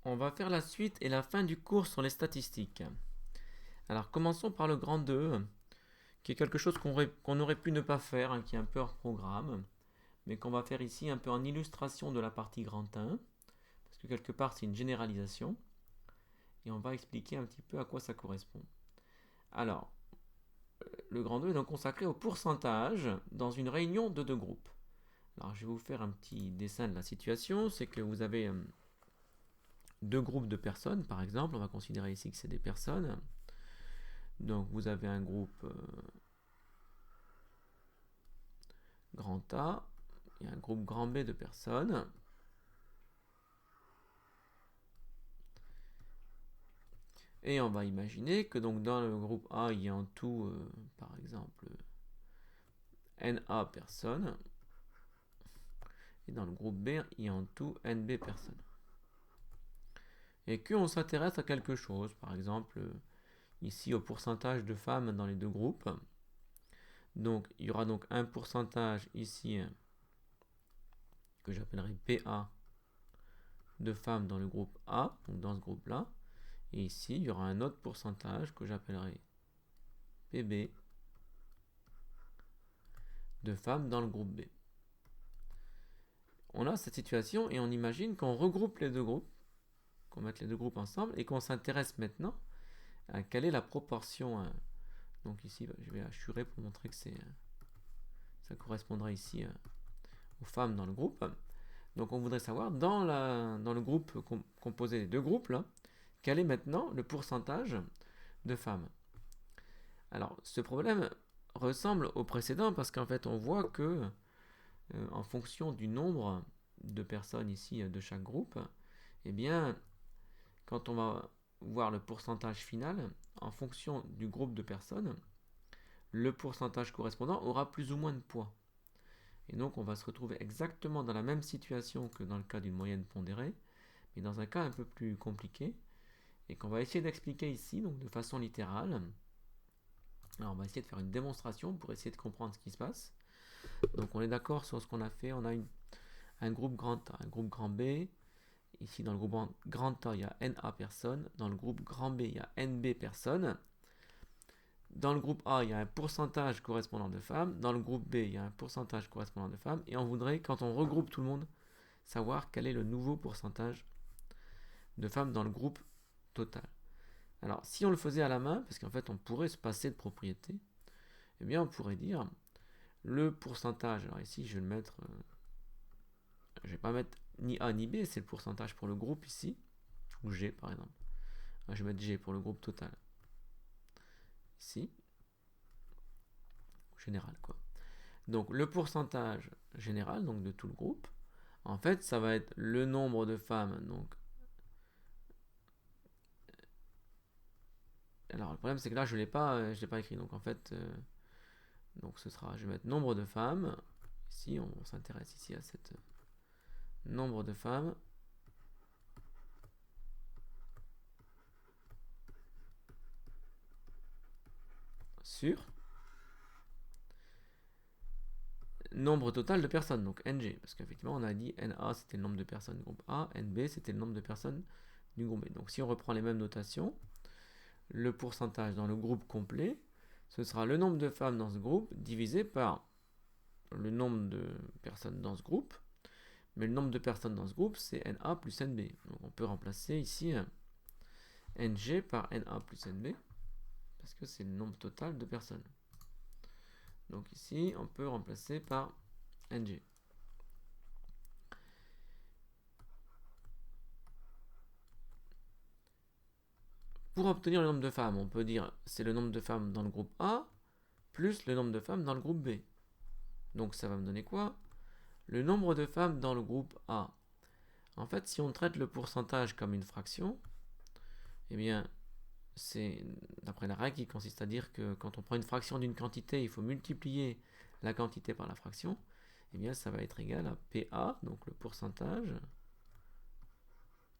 On va faire la suite et la fin du cours sur les statistiques. Alors commençons par le grand 2, qui est quelque chose qu'on aurait pu ne pas faire, qui est un peu hors programme, mais qu'on va faire ici un peu en illustration de la partie grand 1, parce que quelque part c'est une généralisation, et on va expliquer un petit peu à quoi ça correspond. Alors, le grand 2 est donc consacré au pourcentage dans une réunion de deux groupes. Alors je vais vous faire un petit dessin de la situation, c'est que vous avez deux groupes de personnes, par exemple, on va considérer ici que c'est des personnes. Donc vous avez un groupe grand A et un groupe grand B de personnes. Et on va imaginer que donc dans le groupe A, il y a en tout, par exemple, NA personnes. Et dans le groupe B, il y a en tout NB personnes. Et qu'on s'intéresse à quelque chose, par exemple, ici au pourcentage de femmes dans les deux groupes. Donc il y aura donc un pourcentage ici que j'appellerai PA de femmes dans le groupe A, donc dans ce groupe-là. Et ici, il y aura un autre pourcentage que j'appellerai PB de femmes dans le groupe B. On a cette situation et on imagine qu'on regroupe les deux groupes, qu'on mette les deux groupes ensemble et qu'on s'intéresse maintenant à quelle est la proportion. Donc ici, je vais assurer pour montrer que ça correspondra ici aux femmes dans le groupe. Donc on voudrait savoir dans le groupe composé des deux groupes, là, quel est maintenant le pourcentage de femmes. Alors ce problème ressemble au précédent parce qu'en fait on voit que en fonction du nombre de personnes ici de chaque groupe, eh bien quand on va voir le pourcentage final, en fonction du groupe de personnes, le pourcentage correspondant aura plus ou moins de poids. Et donc on va se retrouver exactement dans la même situation que dans le cas d'une moyenne pondérée, mais dans un cas un peu plus compliqué, et qu'on va essayer d'expliquer ici, donc de façon littérale. Alors on va essayer de faire une démonstration pour essayer de comprendre ce qui se passe. Donc on est d'accord sur ce qu'on a fait, on a un groupe grand A, un groupe grand B. Ici dans le groupe grand A, il y a NA personnes. Dans le groupe grand B, il y a NB personnes. Dans le groupe A, il y a un pourcentage correspondant de femmes. Dans le groupe B, il y a un pourcentage correspondant de femmes. Et on voudrait, quand on regroupe tout le monde, savoir quel est le nouveau pourcentage de femmes dans le groupe total. Alors, si on le faisait à la main, parce qu'en fait, on pourrait se passer de propriété, eh bien, on pourrait dire le pourcentage. Alors ici, je vais le mettre. Je ne vais pas mettre ni A ni B, c'est le pourcentage pour le groupe ici, ou G par exemple. Je vais mettre G pour le groupe total. Ici, général quoi. Donc le pourcentage général, donc de tout le groupe, en fait, ça va être le nombre de femmes. Donc, alors le problème c'est que là je l'ai pas écrit. Donc en fait, donc ce sera, je vais mettre nombre de femmes. Ici, on s'intéresse ici à cette nombre de femmes sur nombre total de personnes, donc NG, parce qu'effectivement on a dit NA c'était le nombre de personnes du groupe A, NB c'était le nombre de personnes du groupe B. Donc si on reprend les mêmes notations, le pourcentage dans le groupe complet, ce sera le nombre de femmes dans ce groupe divisé par le nombre de personnes dans ce groupe, mais le nombre de personnes dans ce groupe c'est NA plus NB. Donc on peut remplacer ici NG par NA plus NB, parce que c'est le nombre total de personnes. Donc ici on peut remplacer par NG. Pour obtenir le nombre de femmes, on peut dire c'est le nombre de femmes dans le groupe A plus le nombre de femmes dans le groupe B. Donc ça va me donner quoi? Le nombre de femmes dans le groupe A. En fait, si on traite le pourcentage comme une fraction, eh bien, c'est d'après la règle qui consiste à dire que quand on prend une fraction d'une quantité, il faut multiplier la quantité par la fraction. Eh bien, ça va être égal à PA, donc le pourcentage,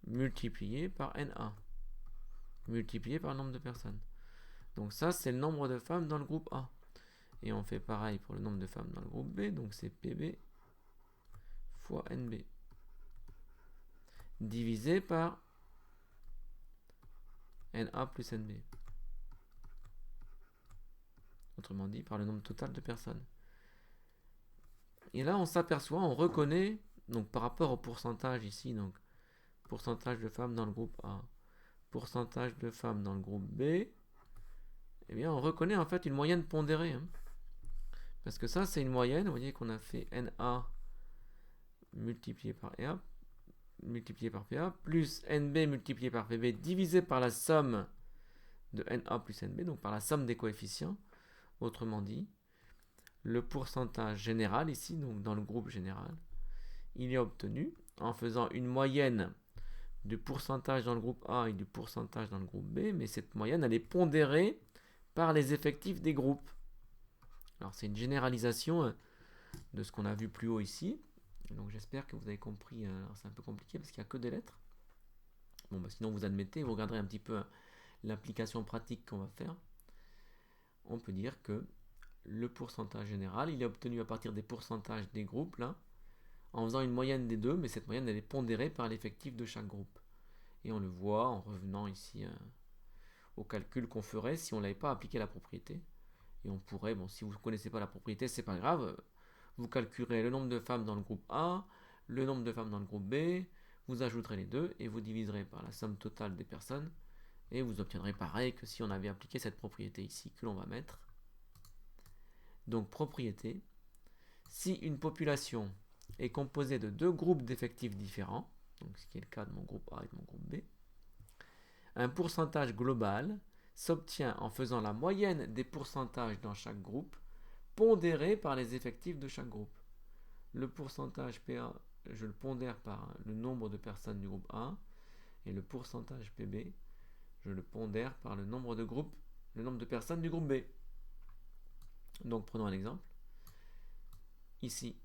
multiplié par NA, multiplié par le nombre de personnes. Donc ça, c'est le nombre de femmes dans le groupe A. Et on fait pareil pour le nombre de femmes dans le groupe B, donc c'est PB fois NB. Divisé par NA plus NB. Autrement dit, par le nombre total de personnes. Et là, on s'aperçoit, on reconnaît, donc par rapport au pourcentage ici, donc pourcentage de femmes dans le groupe A, pourcentage de femmes dans le groupe B, eh bien, on reconnaît en fait une moyenne pondérée. Hein. Parce que ça, c'est une moyenne. Vous voyez qu'on a fait NA multiplié par RA, multiplié par PA, plus NB multiplié par PB, divisé par la somme de NA plus NB, donc par la somme des coefficients. Autrement dit, le pourcentage général ici, donc dans le groupe général, il est obtenu en faisant une moyenne du pourcentage dans le groupe A et du pourcentage dans le groupe B, mais cette moyenne, elle est pondérée par les effectifs des groupes. Alors c'est une généralisation de ce qu'on a vu plus haut ici. Donc j'espère que vous avez compris. Alors c'est un peu compliqué parce qu'il n'y a que des lettres. Bon, bah, sinon vous admettez, vous regarderez un petit peu l'application pratique qu'on va faire. On peut dire que le pourcentage général, il est obtenu à partir des pourcentages des groupes, là, en faisant une moyenne des deux, mais cette moyenne, elle est pondérée par l'effectif de chaque groupe. Et on le voit en revenant ici au calcul qu'on ferait si on n'avait pas appliqué la propriété. Et on pourrait, bon, si vous ne connaissez pas la propriété, c'est pas grave, vous calculerez le nombre de femmes dans le groupe A, le nombre de femmes dans le groupe B, vous ajouterez les deux et vous diviserez par la somme totale des personnes et vous obtiendrez pareil que si on avait appliqué cette propriété ici que l'on va mettre. Donc propriété, si une population est composée de deux groupes d'effectifs différents, donc ce qui est le cas de mon groupe A et de mon groupe B, un pourcentage global s'obtient en faisant la moyenne des pourcentages dans chaque groupe pondéré par les effectifs de chaque groupe. Le pourcentage PA, je le pondère par le nombre de personnes du groupe A et le pourcentage PB, je le pondère par le nombre de groupes, le nombre de personnes du groupe B. Donc prenons un exemple. Ici,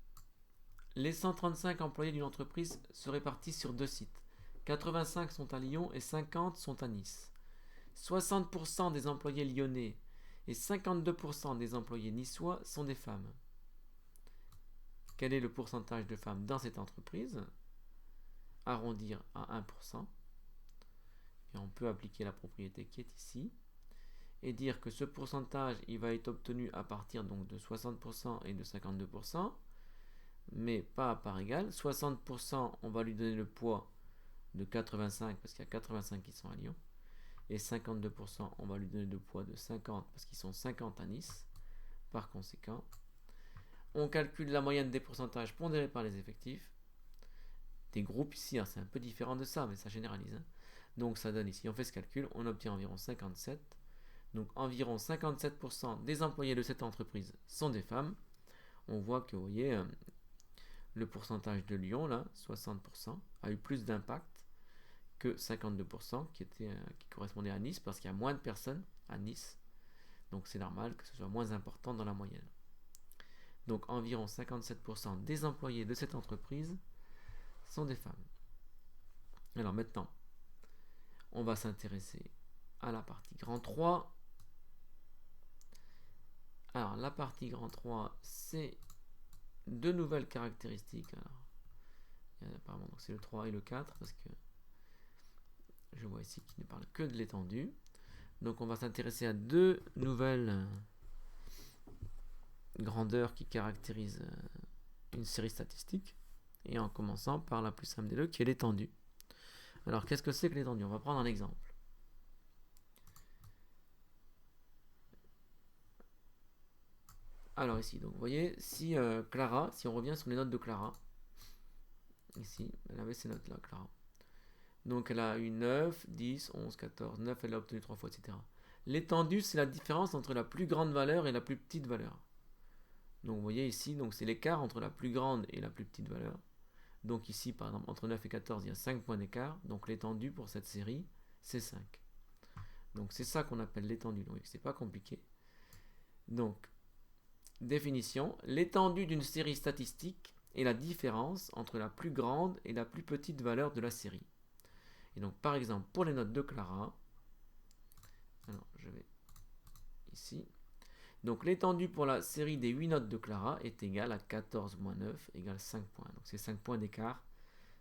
les 135 employés d'une entreprise se répartissent sur deux sites. 85 sont à Lyon et 50 sont à Nice. 60% des employés lyonnais et 52% des employés niçois sont des femmes. Quel est le pourcentage de femmes dans cette entreprise? Arrondir à 1%. Et on peut appliquer la propriété qui est ici. Et dire que ce pourcentage, il va être obtenu à partir donc de 60% et de 52%. Mais pas à part égale. 60%, on va lui donner le poids de 85 parce qu'il y a 85 qui sont à Lyon. Et 52%, on va lui donner le poids de 50 parce qu'ils sont 50 à Nice. Par conséquent, on calcule la moyenne des pourcentages pondérés par les effectifs des groupes ici. Hein, c'est un peu différent de ça, mais ça généralise. Hein. Donc ça donne ici, on fait ce calcul, on obtient environ 57. Donc environ 57% des employés de cette entreprise sont des femmes. On voit que, vous voyez, le pourcentage de Lyon, là, 60%, a eu plus d'impact que 52% qui correspondait à Nice, parce qu'il y a moins de personnes à Nice. Donc c'est normal que ce soit moins important dans la moyenne. Donc environ 57% des employés de cette entreprise sont des femmes. Alors maintenant, on va s'intéresser à la partie grand 3. Alors la partie grand 3, c'est deux nouvelles caractéristiques. Alors, apparemment, donc c'est le 3 et le 4, parce que je vois ici qu'il ne parle que de l'étendue. Donc on va s'intéresser à deux nouvelles grandeurs qui caractérisent une série statistique. Et en commençant par la plus simple des deux, qui est l'étendue. Alors qu'est-ce que c'est que l'étendue? On va prendre un exemple. Alors ici, donc vous voyez, si Clara, si on revient sur les notes de Clara, ici, elle avait ces notes-là, Clara. Donc elle a eu 9, 10, 11, 14, 9, elle a obtenu 3 fois, etc. L'étendue, c'est la différence entre la plus grande valeur et la plus petite valeur. Donc vous voyez ici, donc c'est l'écart entre la plus grande et la plus petite valeur. Donc ici, par exemple, entre 9 et 14, il y a 5 points d'écart. Donc l'étendue pour cette série, c'est 5. Donc c'est ça qu'on appelle l'étendue. Donc c'est pas compliqué. Donc, définition, l'étendue d'une série statistique est la différence entre la plus grande et la plus petite valeur de la série. Et donc par exemple, pour les notes de Clara, alors je vais ici. Donc l'étendue pour la série des 8 notes de Clara est égale à 14 moins 9 égale 5 points. Donc c'est 5 points d'écart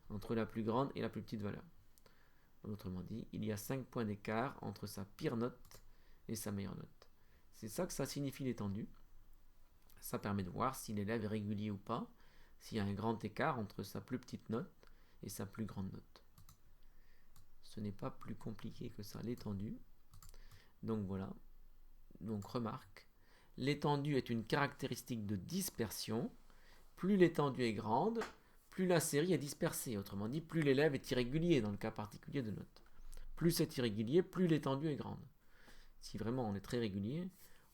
entre la plus grande et la plus petite valeur. Autrement dit, il y a 5 points d'écart entre sa pire note et sa meilleure note. C'est ça que ça signifie l'étendue. Ça permet de voir si l'élève est régulier ou pas, s'il y a un grand écart entre sa plus petite note et sa plus grande note. Ce n'est pas plus compliqué que ça, l'étendue. Donc voilà. Donc remarque, l'étendue est une caractéristique de dispersion. Plus l'étendue est grande, plus la série est dispersée. Autrement dit, plus l'élève est irrégulier dans le cas particulier de note. Plus c'est irrégulier, plus l'étendue est grande. Si vraiment on est très régulier,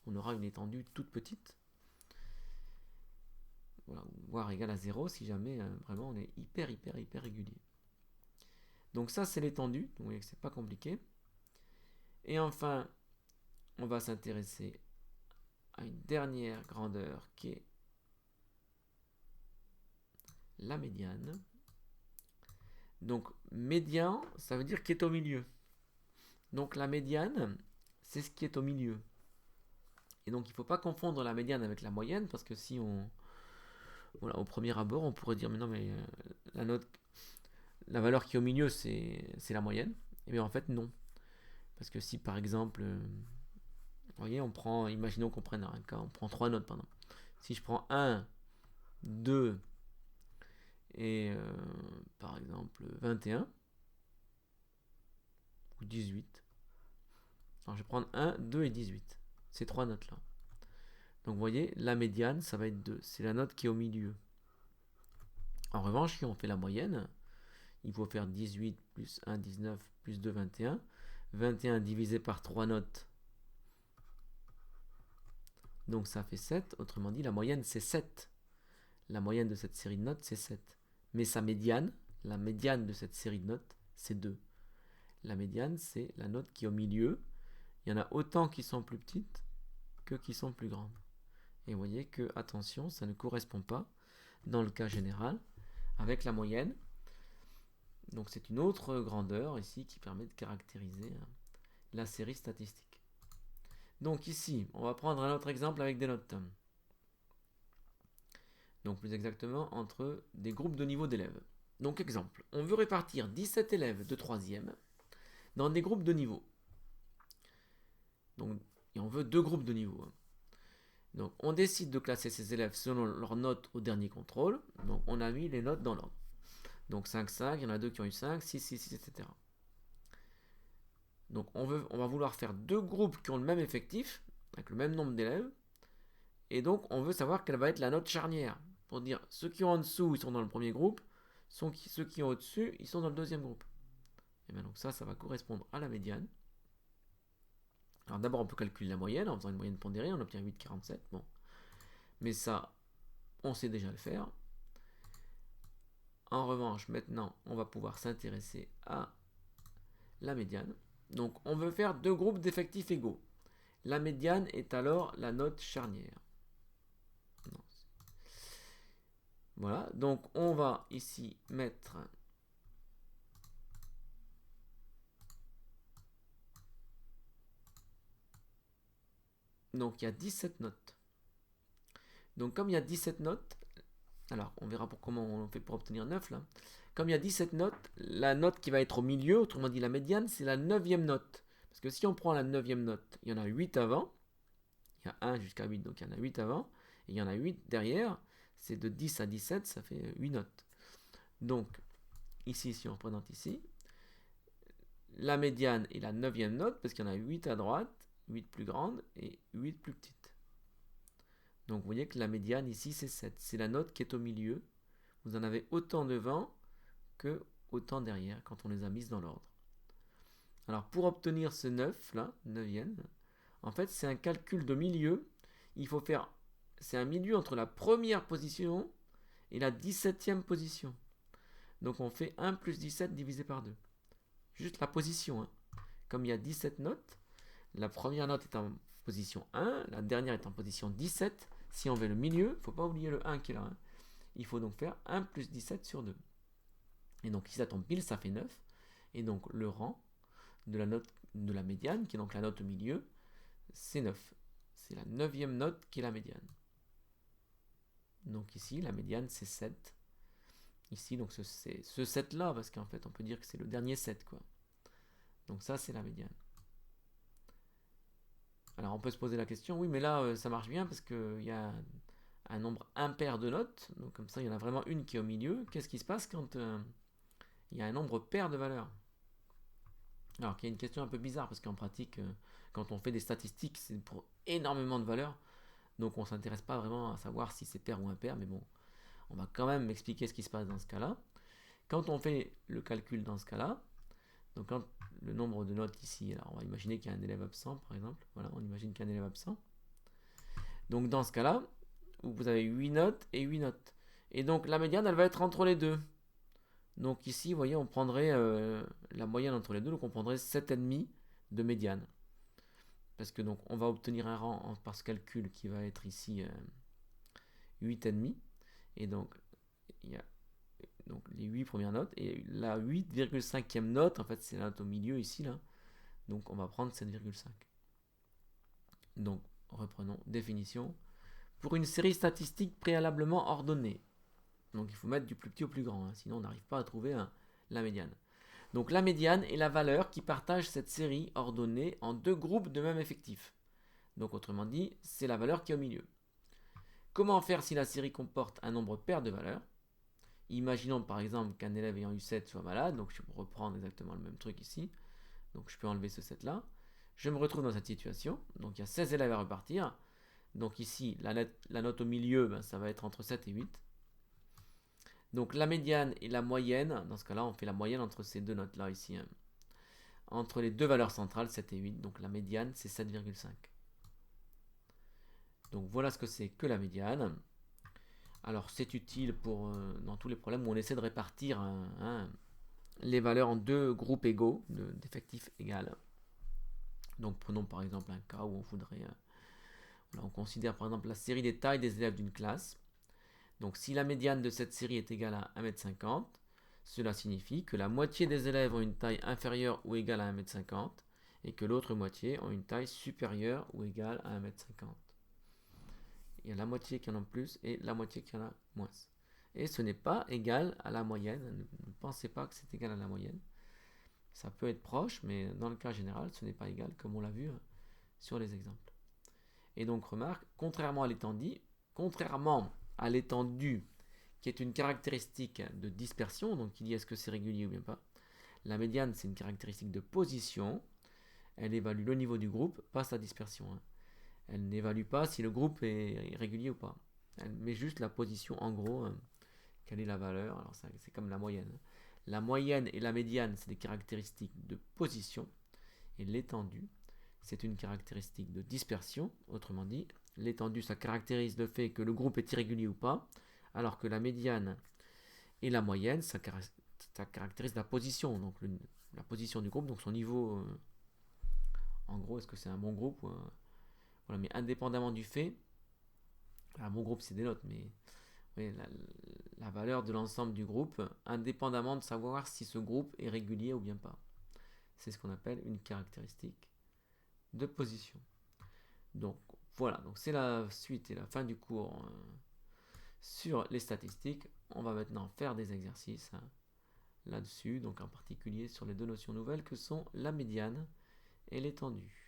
on aura une étendue toute petite. Voilà, voire égale à 0 si jamais vraiment on est hyper régulier. Donc ça c'est l'étendue, vous voyez que c'est pas compliqué. Et enfin, on va s'intéresser à une dernière grandeur qui est la médiane. Donc médian, ça veut dire qui est au milieu. Donc la médiane, c'est ce qui est au milieu. Et donc il ne faut pas confondre la médiane avec la moyenne, parce que si on... Voilà, au premier abord, on pourrait dire, mais non, mais la valeur qui est au milieu, c'est la moyenne. Et bien en fait, non. Parce que si par exemple, vous voyez, imaginons qu'on prenne un cas, on prend 3 notes, pardon. Si je prends 1, 2 et par exemple 21 ou 18. Alors je vais prendre 1, 2 et 18. Ces 3 notes là. Donc vous voyez, la médiane, ça va être 2. C'est la note qui est au milieu. En revanche, si on fait la moyenne, il faut faire 18 plus 1, 19 plus 2, 21. 21 divisé par 3 notes. Donc ça fait 7. Autrement dit, la moyenne c'est 7. La moyenne de cette série de notes c'est 7. Mais sa médiane, la médiane de cette série de notes, c'est 2. La médiane, c'est la note qui est au milieu. Il y en a autant qui sont plus petites que qui sont plus grandes. Et vous voyez que, attention, ça ne correspond pas, dans le cas général, avec la moyenne. Donc c'est une autre grandeur ici qui permet de caractériser la série statistique. Donc ici, on va prendre un autre exemple avec des notes. Donc plus exactement entre des groupes de niveau d'élèves. Donc exemple, on veut répartir 17 élèves de 3e dans des groupes de niveau. Donc, et on veut 2 groupes de niveau. Donc on décide de classer ces élèves selon leurs notes au dernier contrôle. Donc on a mis les notes dans l'ordre. Donc 5, 5, il y en a 2 qui ont eu 5, 6, 6, 6, etc. Donc on va vouloir faire 2 groupes qui ont le même effectif, avec le même nombre d'élèves. Et donc on veut savoir quelle va être la note charnière. Pour dire, ceux qui sont en dessous, ils sont dans le premier groupe. Ceux qui sont au-dessus, ils sont dans le deuxième groupe. Et bien donc ça va correspondre à la médiane. Alors d'abord, on peut calculer la moyenne en faisant une moyenne pondérée. On obtient 8,47. Bon. Mais ça, on sait déjà le faire. En revanche, maintenant, on va pouvoir s'intéresser à la médiane. Donc, on veut faire 2 groupes d'effectifs égaux. La médiane est alors la note charnière. Non. Voilà, donc on va ici mettre donc il y a 17 notes. Donc comme il y a 17 notes, alors on verra comment on fait pour obtenir 9 là. Comme il y a 17 notes, la note qui va être au milieu, autrement dit la médiane, c'est la 9e note. Parce que si on prend la 9e note, il y en a 8 avant. Il y a 1 jusqu'à 8, donc il y en a 8 avant. Et il y en a 8 derrière. C'est de 10 à 17, ça fait 8 notes. Donc, ici, si on représente ici, la médiane est la 9e note, parce qu'il y en a 8 à droite, 8 plus grandes et 8 plus petites. Donc, vous voyez que la médiane ici, c'est 7. C'est la note qui est au milieu. Vous en avez autant devant que autant derrière, quand on les a mises dans l'ordre. Alors, pour obtenir ce 9, là, 9e, en fait, c'est un calcul de milieu. Il faut faire... C'est un milieu entre la première position et la 17e position. Donc on fait 1 plus 17 divisé par 2. Juste la position. Hein. Comme il y a 17 notes, la première note est en position 1, la dernière est en position 17. Si on veut le milieu, il ne faut pas oublier le 1 qui est là. Hein. Il faut donc faire 1 plus 17 sur 2. Et donc si ça tombe pile, ça fait 9. Et donc le rang de la note de la médiane, qui est donc la note au milieu, c'est 9. C'est la 9e note qui est la médiane. Donc ici, la médiane, c'est 7. Ici, donc c'est ce 7 là, parce qu'en fait, on peut dire que c'est le dernier 7, quoi. Donc ça, c'est la médiane. Alors on peut se poser la question, oui, mais là, ça marche bien parce qu'il y a un nombre impair de notes. Donc comme ça, il y en a vraiment une qui est au milieu. Qu'est-ce qui se passe quand il y a un nombre pair de valeurs? Alors qu'il y a une question un peu bizarre parce qu'en pratique, quand on fait des statistiques, c'est pour énormément de valeurs. Donc on ne s'intéresse pas vraiment à savoir si c'est pair ou impair, mais bon, on va quand même expliquer ce qui se passe dans ce cas-là. Quand on fait le calcul dans ce cas-là, donc quand le nombre de notes ici, alors on va imaginer qu'il y a un élève absent par exemple, voilà, on imagine qu'il y a un élève absent. Donc dans ce cas-là, vous avez 8 notes et 8 notes. Et donc la médiane, elle va être entre les deux. Donc ici, vous voyez, on prendrait la moyenne entre les deux, donc on prendrait 7,5 de médiane. Parce que donc on va obtenir un rang par ce calcul qui va être ici 8,5. Et donc il y a donc les 8 premières notes. Et la 8,5e note, en fait c'est la note au milieu ici là. Donc on va prendre 7,5. Donc reprenons définition. Pour une série statistique préalablement ordonnée. Donc il faut mettre du plus petit au plus grand, hein, sinon on n'arrive pas à trouver la médiane. Donc la médiane est la valeur qui partage cette série ordonnée en deux groupes de même effectif. Donc autrement dit, c'est la valeur qui est au milieu. Comment faire si la série comporte un nombre pair de valeurs? Imaginons par exemple qu'un élève ayant eu 7 soit malade, donc je peux reprendre exactement le même truc ici. Donc je peux enlever ce 7 là. Je me retrouve dans cette situation, donc il y a 16 élèves à repartir. Donc ici, la note au milieu, ben, ça va être entre 7 et 8. Donc la médiane et la moyenne, dans ce cas-là, on fait la moyenne entre ces deux notes-là ici. Hein. Entre les deux valeurs centrales, 7 et 8. Donc la médiane, c'est 7,5. Donc voilà ce que c'est que la médiane. Alors c'est utile pour dans tous les problèmes où on essaie de répartir les valeurs en deux groupes égaux, d'effectifs égaux. Donc prenons par exemple un cas où on voudrait... on considère par exemple la série des tailles des élèves d'une classe. Donc si la médiane de cette série est égale à 1,50 m, cela signifie que la moitié des élèves ont une taille inférieure ou égale à 1,50 m et que l'autre moitié ont une taille supérieure ou égale à 1,50 m. Il y a la moitié qui en a plus et la moitié qui en a moins. Et ce n'est pas égal à la moyenne. Ne pensez pas que c'est égal à la moyenne. Ça peut être proche, mais dans le cas général, ce n'est pas égal, comme on l'a vu sur les exemples. Et donc remarque, contrairement à l'étendue qui est une caractéristique de dispersion, donc qui dit est-ce que c'est régulier ou bien pas, la médiane c'est une caractéristique de position, elle évalue le niveau du groupe, pas sa dispersion. Hein. Elle n'évalue pas si le groupe est régulier ou pas. Elle met juste la position en gros, quelle est la valeur, alors c'est comme la moyenne. La moyenne et la médiane c'est des caractéristiques de position, et l'étendue c'est une caractéristique de dispersion, autrement dit, l'étendue ça caractérise le fait que le groupe est irrégulier ou pas, alors que la médiane et la moyenne ça caractérise la position, donc la position du groupe, donc son niveau, en gros, est-ce que c'est un bon groupe voilà, mais indépendamment du fait, un bon groupe c'est des notes, mais oui, la valeur de l'ensemble du groupe, indépendamment de savoir si ce groupe est régulier ou bien pas. C'est ce qu'on appelle une caractéristique de position. Donc voilà, donc c'est la suite et la fin du cours sur les statistiques. On va maintenant faire des exercices là-dessus, donc en particulier sur les deux notions nouvelles que sont la médiane et l'étendue.